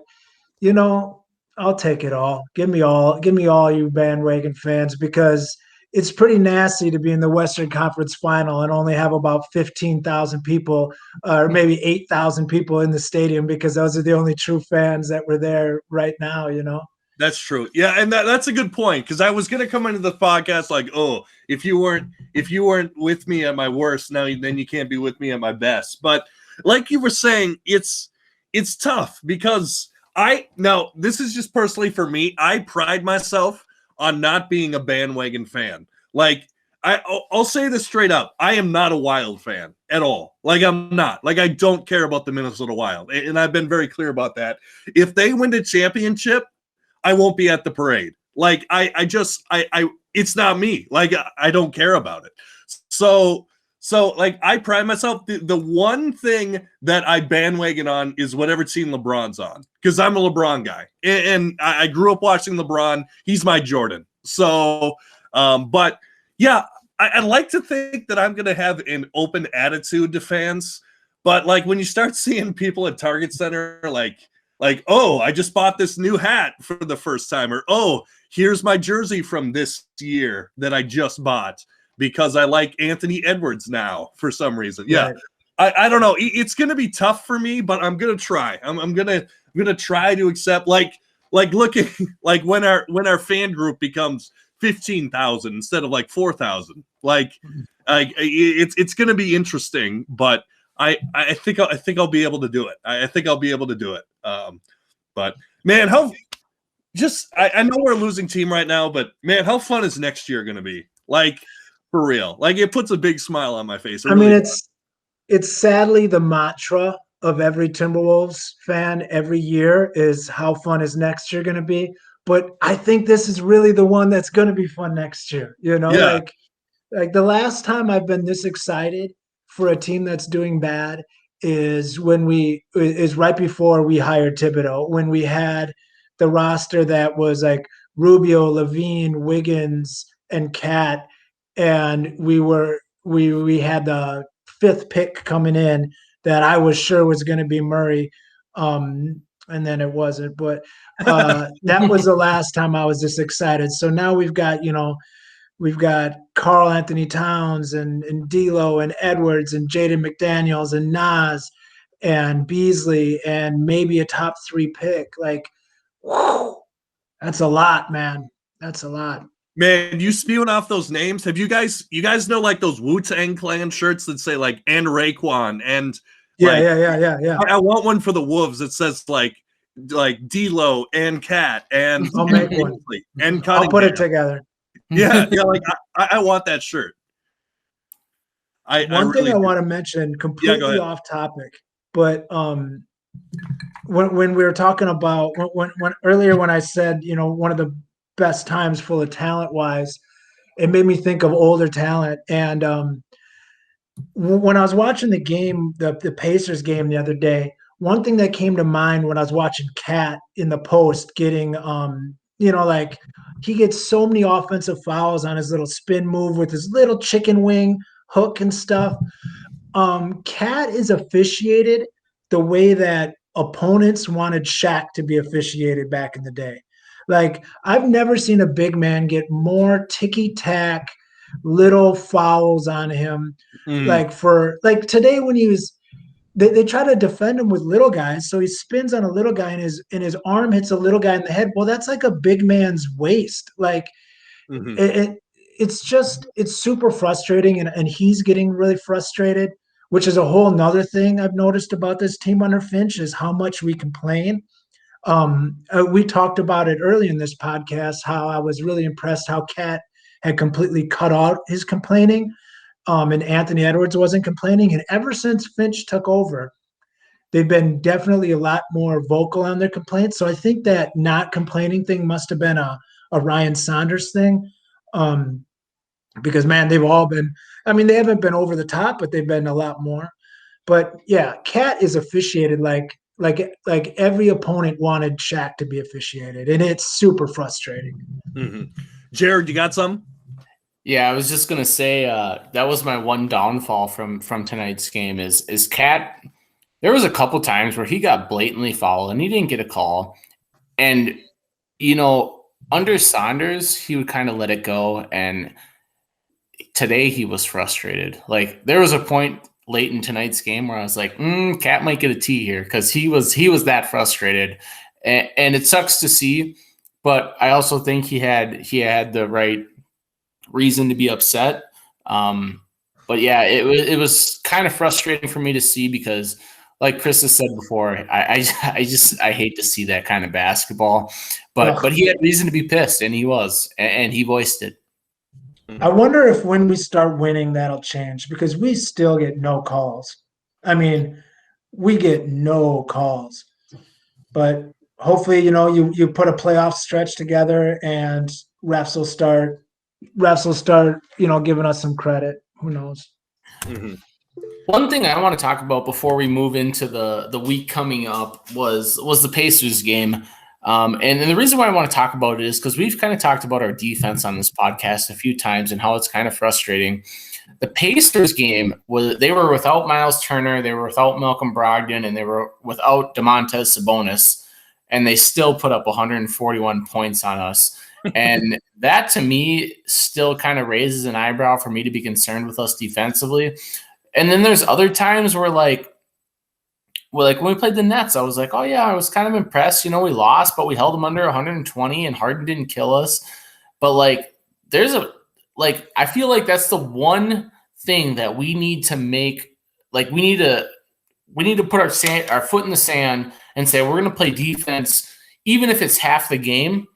I'll take it all. Give me all you bandwagon fans, because it's pretty nasty to be in the Western Conference Final and only have about 15,000 people, or maybe 8,000 people in the stadium, because those are the only true fans that were there right now, That's true. Yeah, and that's a good point, because I was going to come into the podcast like, oh, if you weren't with me at my worst, then you can't be with me at my best. But like you were saying, it's tough, because this is just personally for me. I pride myself on not being a bandwagon fan. Like, I'll say this straight up. I am not a Wild fan at all. Like, I'm not. Like, I don't care about the Minnesota Wild. And I've been very clear about that. If they win the championship, I won't be at the parade. Like, it's not me. Like, I don't care about it. So like, I pride myself. The one thing that I bandwagon on is whatever team LeBron's on, because I'm a LeBron guy, and I grew up watching LeBron. He's my Jordan. So, but yeah, I'd like to think that I'm going to have an open attitude to fans. But like when you start seeing people at Target Center, like, oh, I just bought this new hat for the first time, or oh, here's my jersey from this year that I just bought because I like Anthony Edwards now for some reason. Yeah. Right. I don't know. It's going to be tough for me, but I'm going to try. I'm going to try to accept like looking like when our fan group becomes 15,000 instead of like 4,000. Like it's going to be interesting, but I think I'll be able to do it. I think I'll be able to do it. But man, I know we're a losing team right now, but man, how fun is next year going to be? Like for real. Like it puts a big smile on my face. I mean, it's sadly the mantra of every Timberwolves fan every year is how fun is next year going to be. But I think this is really the one that's going to be fun next year. You know, Yeah. like the last time I've been this excited for a team that's doing bad is right before we hired Thibodeau, when we had the roster that was like Rubio, Levine, Wiggins, and Cat, and we had the fifth pick coming in that I was sure was going to be Murray, and then it wasn't. But that was the last time I was this excited. So now we've got Karl Anthony Towns and D'Lo and Edwards and Jaden McDaniels and Nas and Beasley and maybe a top 3 pick. Like, whoa, that's a lot, man. That's a lot. Man, you spewing off those names. Have you guys know like those Wu-Tang Clan shirts that say like and Raekwon and Yeah. I want one for the Wolves that says like D'Lo and Cat and I'll make one. And I'll put it together. Yeah, like I want that shirt. One thing I want to mention, completely off topic, but when we were talking about when earlier when I said, you know, one of the best times full of talent wise, it made me think of older talent. And when I was watching the game, the Pacers game the other day, one thing that came to mind when I was watching Cat in the post getting you know, like he gets so many offensive fouls on his little spin move with his little chicken wing hook and stuff. Cat is officiated the way that opponents wanted Shaq to be officiated back in the day. Like, I've never seen a big man get more ticky-tack little fouls on him. Like today when he was they try to defend him with little guys, so he spins on a little guy and his arm hits a little guy in the head. Well, that's like a big man's waist. Like it's super frustrating, and he's getting really frustrated, which is a whole nother thing I've noticed about this team under Finch is how much we complain. We talked about it early in this podcast, how I was really impressed how Cat had completely cut out his complaining, and Anthony Edwards wasn't complaining. And ever since Finch took over, they've been definitely a lot more vocal on their complaints. So I think that not complaining thing must have been a Ryan Saunders thing, because, man, they've all been – I mean, they haven't been over the top, but they've been a lot more. But, yeah, Cat is officiated like every opponent wanted Shaq to be officiated, and it's super frustrating. Jared, you got some? Yeah, I was just gonna say that was my one downfall from tonight's game is Cat. There was a couple times where he got blatantly fouled and he didn't get a call, and you know, under Saunders he would kind of let it go, and today he was frustrated. Like there was a point late in tonight's game where I was like, Cat might get a T here because he was that frustrated, and it sucks to see, but I also think he had the right reason to be upset. But yeah, it was kind of frustrating for me to see because, like Chris has said before, I hate to see that kind of basketball. But he had reason to be pissed, and he was, and he voiced it. I wonder if when we start winning, that'll change because we still get no calls. I mean, we get no calls. But hopefully, you know, you put a playoff stretch together and refs will start, you know, giving us some credit. Who knows? One thing I want to talk about before we move into the week coming up was the Pacers game. And the reason why I want to talk about it is because we've kind of talked about our defense on this podcast a few times and how it's kind of frustrating. The Pacers game they were without Miles Turner, they were without Malcolm Brogdon, and they were without Domantas Sabonis, and they still put up 141 points on us. And that to me still kind of raises an eyebrow for me to be concerned with us defensively. And then there's other times where like when we played the Nets, I was like, oh yeah, I was kind of impressed. We lost, but we held them under 120 and Harden didn't kill us. But like I feel like that's the one thing that we need to make. Like we need to put our foot in the sand and say we're going to play defense, even if it's half the game.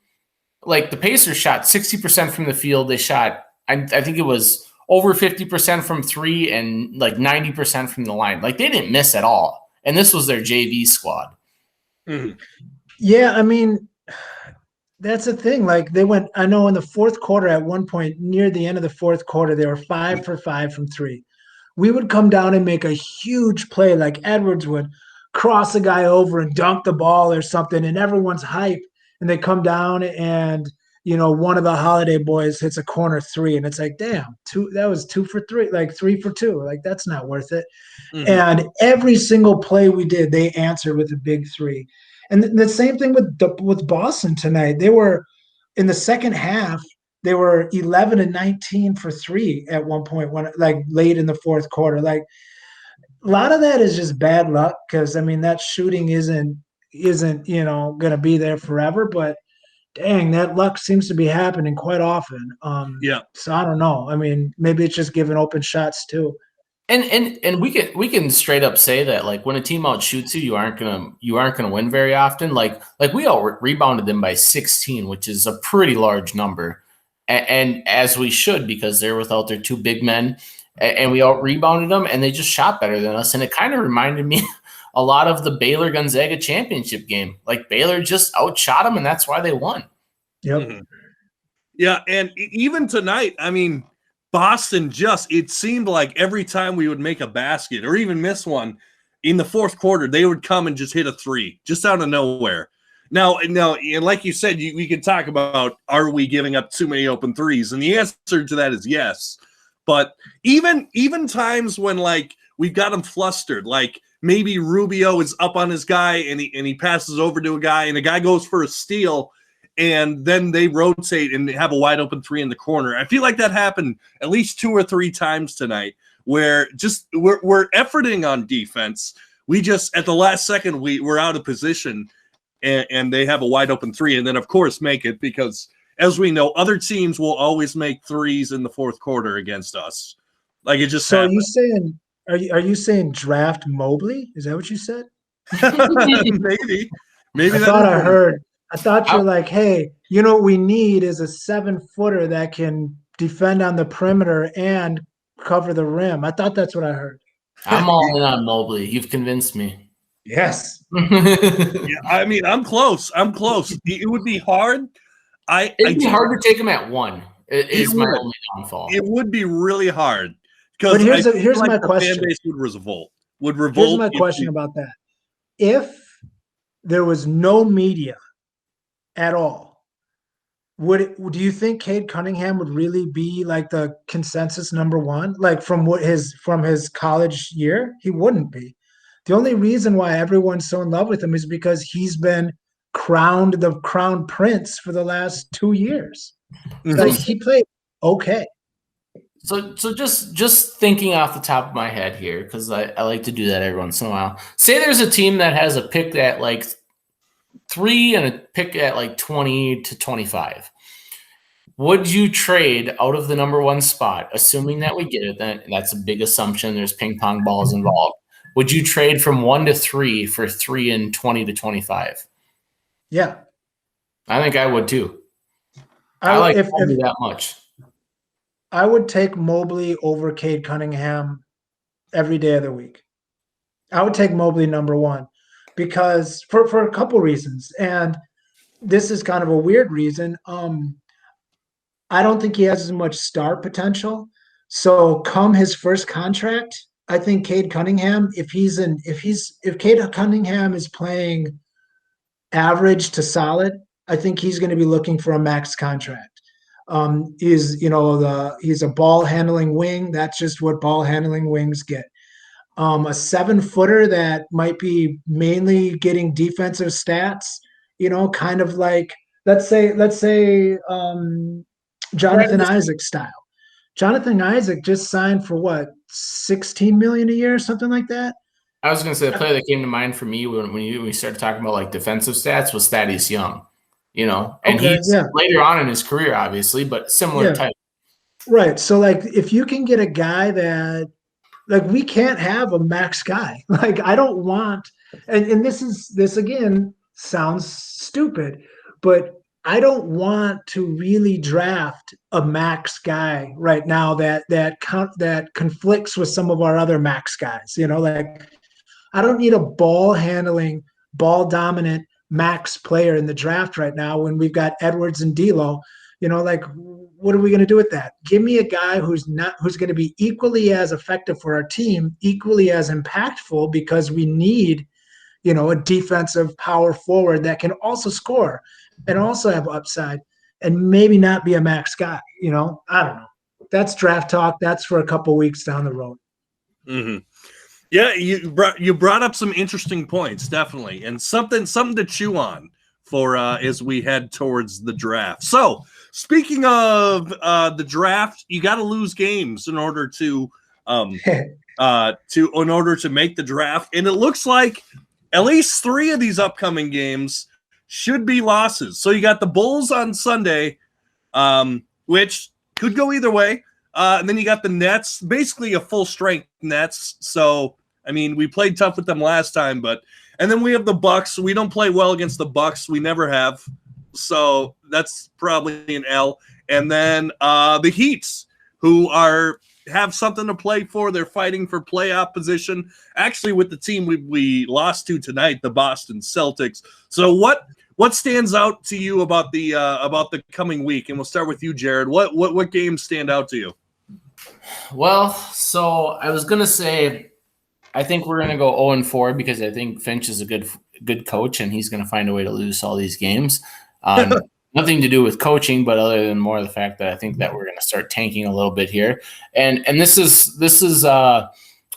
Like the Pacers shot 60% from the field. They shot, I think it was over 50% from three and like 90% from the line. Like they didn't miss at all. And this was their JV squad. Mm-hmm. Yeah, I mean, that's the thing. Like they went, I know in the fourth quarter at one point, near the end of the fourth quarter, they were 5 for 5 from three. We would come down and make a huge play. Like Edwards would cross a guy over and dunk the ball or something, and everyone's hype. And they come down and, one of the Holiday boys hits a corner three. And it's like, damn, that was 2 for 3, like 3 for 2. Like, that's not worth it. Mm-hmm. And every single play we did, they answered with a big three. And the same thing with Boston tonight. They were, in the second half, they were 11 and 19 for three at one point, late in the fourth quarter. Like, a lot of that is just bad luck because, I mean, that shooting isn't going to be there forever, but dang, that luck seems to be happening quite often. Yeah. So I don't know. I mean, maybe it's just giving open shots too. And we can straight up say that like when a team outshoots you aren't gonna win very often. Like we all rebounded them by 16, which is a pretty large number, and as we should because they're without their two big men, and we out rebounded them, and they just shot better than us. And it kind of reminded me a lot of the Baylor Gonzaga championship game. Like Baylor just outshot them, and that's why they won. Yep. Mm-hmm. Yeah, and even tonight, I mean, Boston it seemed like every time we would make a basket or even miss one in the fourth quarter, they would come and just hit a three just out of nowhere. Now, and like you said, we can talk about, are we giving up too many open threes? And the answer to that is yes. But even times when like we've got them flustered, like maybe Rubio is up on his guy and he passes over to a guy and a guy goes for a steal and then they rotate and have a wide open three in the corner. I feel like that happened at least 2 or 3 times tonight where we're efforting on defense. We just at the last second we're out of position and they have a wide open three and then of course make it because as we know, other teams will always make threes in the fourth quarter against us. Like it just so happens. Are you saying draft Mobley? Is that what you said? Maybe. I thought you're like, hey, what we need is a 7-footer that can defend on the perimeter and cover the rim. I thought that's what I heard. I'm all in on Mobley. You've convinced me. Yes. Yeah, I mean, I'm close. It would be hard. It'd be hard to take him at 1. Is my only downfall. It would be really hard. But here's my question. Fan base would revolt. Here's my question about that. If there was no media at all, do you think Cade Cunningham would really be like the consensus number 1? Like from his college year, he wouldn't be. The only reason why everyone's so in love with him is because he's been crowned the crown prince for the last 2 years. Mm-hmm. Like he played okay. So just thinking off the top of my head here, because I like to do that every once in a while. Say there's a team that has a pick at like 3 and a pick at like 20 to 25. Would you trade out of the number 1 spot, assuming that we get it? That's a big assumption. There's ping pong balls involved. Would you trade from 1 to 3 for 3 and 20 to 25? Yeah, I think I would too. I like Mobley that much. I would take Mobley over Cade Cunningham every day of the week. I would take Mobley number 1 because for a couple reasons. And this is kind of a weird reason. I don't think he has as much star potential. So come his first contract, I think Cade Cunningham, if Cade Cunningham is playing average to solid, I think he's going to be looking for a max contract. He's a ball handling wing. That's just what ball handling wings get. A 7-footer that might be mainly getting defensive stats, kind of like let's say Jonathan Isaac style. Jonathan Isaac just signed for what, $16 million a year, something like that. I was going to say the player that came to mind for me when we started talking about like defensive stats was Thaddeus Young, and he's later on in his career, obviously, but similar type. Right. So like, if you can get a guy that, like, we can't have a max guy. Like, I don't want, and this again sounds stupid, but I don't want to really draft a max guy right now that conflicts with some of our other max guys. Like, I don't need a ball handling, ball dominant max player in the draft right now when we've got Edwards and D'Lo. Like, what are we going to do with that? Give me a guy who's going to be equally as effective for our team, equally as impactful, because we need, a defensive power forward that can also score and also have upside and maybe not be a max guy. I don't know. That's draft talk. That's for a couple weeks down the road. Mm-hmm. Yeah, you brought up some interesting points, definitely, and something to chew on for as we head towards the draft. So, speaking of the draft, you got to lose games in order to make the draft, and it looks like at least 3 of these upcoming games should be losses. So you got the Bulls on Sunday, which could go either way, and then you got the Nets, basically a full strength Nets. So I mean, we played tough with them last time, and then we have the Bucks. We don't play well against the Bucks. We never have. So that's probably an L. And then the Heats, who have something to play for. They're fighting for playoff position. Actually, with the team we lost to tonight, the Boston Celtics. So what stands out to you about the coming week? And we'll start with you, Jared. What games stand out to you? Well, so I was gonna say, I think we're gonna go 0-4 because I think Finch is a good coach and he's gonna find a way to lose all these games. Nothing to do with coaching, but other than more the fact that I think that we're going to start tanking a little bit here. And this is I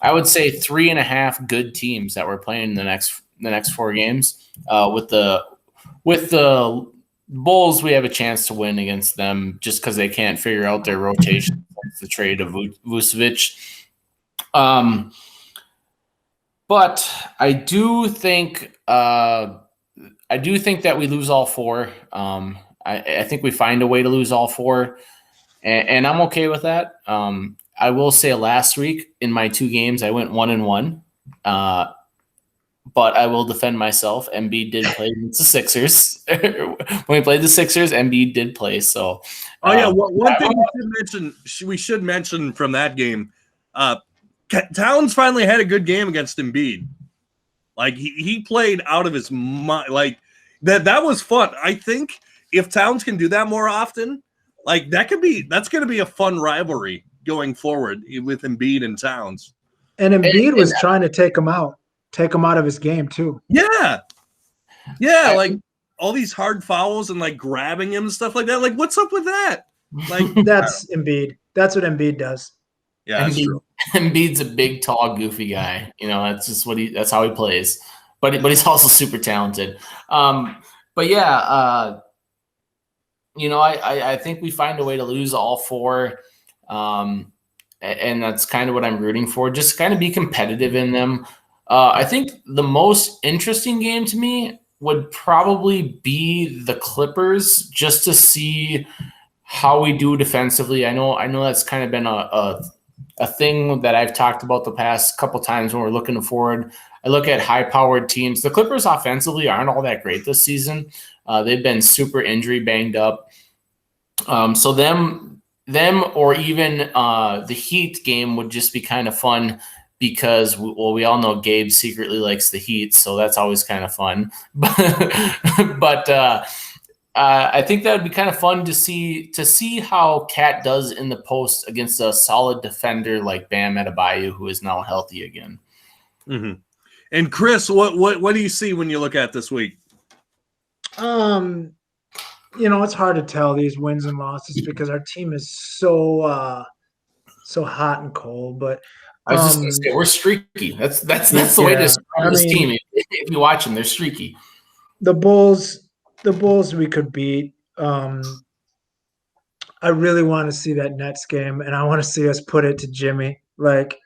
would say 3.5 good teams that we're playing in the next 4 games. With the Bulls, we have a chance to win against them just because they can't figure out their rotation since the trade of Vucevic. But I do think that we lose all 4. I think we find a way to lose all 4, and I'm okay with that. I will say last week in my 2 games, I went 1-1, but I will defend myself. Embiid did play against the Sixers. When we played the Sixers, Embiid did play. So, one thing we should mention from that game, Towns finally had a good game against Embiid. Like he played out of his mind. Like that was fun. I think if Towns can do that more often, like that's going to be a fun rivalry going forward with Embiid and Towns. And Embiid was trying to take him out of his game too. Yeah, like all these hard fouls and like grabbing him and stuff like that. Like, what's up with that? Like that's Embiid. That's what Embiid does. Yeah, that's true. Embiid's a big, tall, goofy guy. That's just that's how he plays. But he's also super talented. But yeah, I think we find a way to lose all 4. And that's kind of what I'm rooting for. Just kind of be competitive in them. I think the most interesting game to me would probably be the Clippers, just to see how we do defensively. I know that's kind of been a thing that I've talked about the past couple times when we're looking forward. I look at high-powered teams. The Clippers offensively aren't all that great this season. They've been super injury banged up. So them or even the Heat game would just be kind of fun because, we all know Gabe secretly likes the Heat, so that's always kind of fun. But I think that would be kind of fun to see how Cat does in the post against a solid defender like Bam Adebayo, who is now healthy again. Mm-hmm. And Chris, what do you see when you look at this week? It's hard to tell these wins and losses because our team is so hot and cold. But I was just gonna say we're streaky. That's the way to describe this team. If you watch them, they're streaky. The Bulls we could beat. I really want to see that Nets game, and I want to see us put it to Jimmy. Like,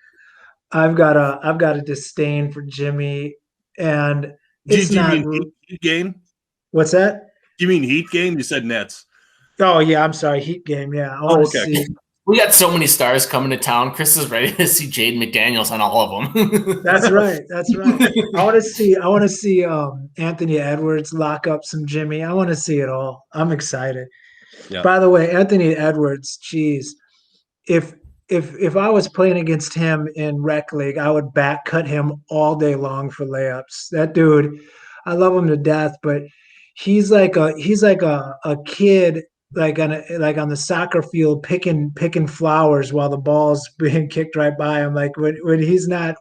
I've got a disdain for Jimmy, and it's Do you not mean Heat game. What's that? You mean Heat game? You said Nets. Oh yeah, I'm sorry, Heat game. Yeah, I want to see. We got so many stars coming to town. Chris is ready to see Jaden McDaniels on all of them. That's right. I want to see Anthony Edwards lock up some Jimmy. I want to see it all. I'm excited. Yeah. By the way, Anthony Edwards, geez, if I was playing against him in rec league, I would back cut him all day long for layups. That dude, I love him to death, but he's like a kid like on the soccer field picking flowers while the ball's being kicked right by him. Like when he's not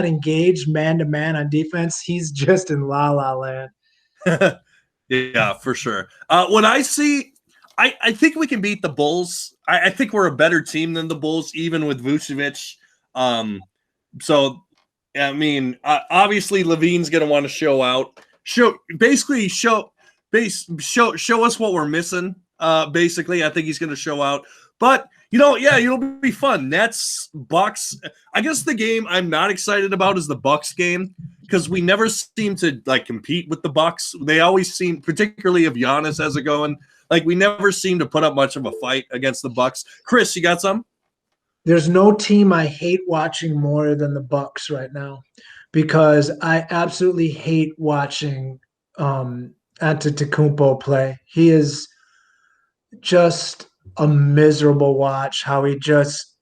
engaged man to man on defense, he's just in la la land. Yeah, for sure. When I see, I think we can beat the Bulls. I think we're a better team than the Bulls, even with Vucevic. So I mean, obviously Levine's going to want to show out, show us what we're missing. Basically, I think he's going to show out. But, it'll be fun. Nets, Bucks. I guess the game I'm not excited about is the Bucks game because we never seem to, compete with the Bucks. They always seem, particularly if Giannis has it going, we never seem to put up much of a fight against the Bucks. Chris, you got some? There's no team I hate watching more than the Bucks right now because I absolutely hate watching Antetokounmpo play. He is just a miserable watch, how he just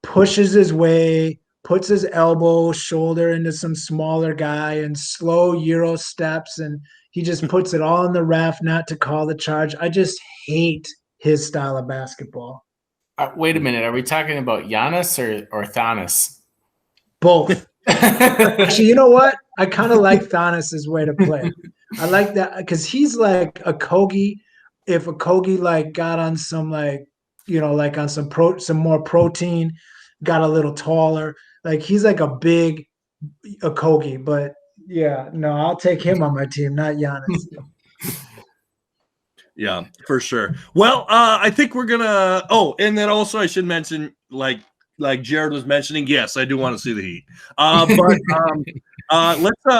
pushes his way, puts his elbow, shoulder into some smaller guy and slow Euro steps, and he just puts it all in the ref not to call the charge. I just hate his style of basketball. Wait a minute. Are we talking about Giannis or Thanos? Both. Actually, you know what? I kind of like Thanos' way to play. I like that because he's like a Kogi. If a Kogi got on some on some more protein, got a little taller, he's like a big Kogi. But yeah, no, I'll take him on my team, not Giannis. Yeah, for sure. Well, I think we're gonna. Oh, and then also I should mention, like Jared was mentioning, yes, I do want to see the Heat. But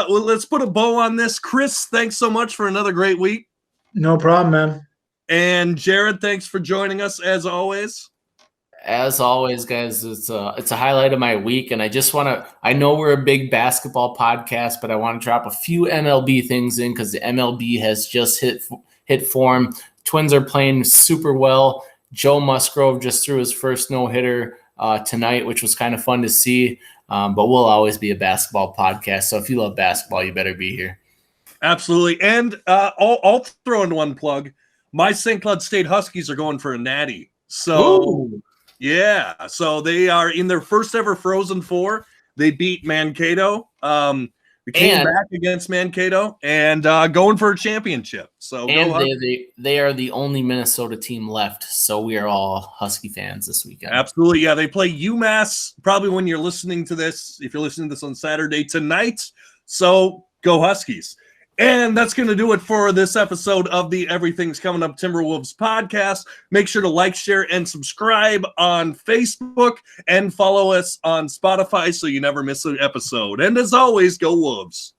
let's put a bow on this. Chris, thanks so much for another great week. No problem, man. And Jared, thanks for joining us as always. As always, guys, it's a highlight of my week, and I know we're a big basketball podcast, but I want to drop a few MLB things in because the MLB has just hit form. Twins are playing super well. Joe Musgrove just threw his first no-hitter tonight, which was kind of fun to see. But we'll always be a basketball podcast, so if you love basketball, you better be here. Absolutely, and I'll throw in one plug. My St. Cloud State Huskies are going for a natty. So, ooh. Yeah. So they are in their first ever Frozen Four. They beat Mankato. They came back against Mankato and going for a championship. So they are the only Minnesota team left. So we are all Husky fans this weekend. Absolutely. Yeah. They play UMass probably when you're listening to this, if you're listening to this on Saturday tonight. So go Huskies. And that's going to do it for this episode of the Everything's Coming Up Timberwolves podcast. Make sure to like, share, and subscribe on Facebook and follow us on Spotify so you never miss an episode. And as always, go Wolves.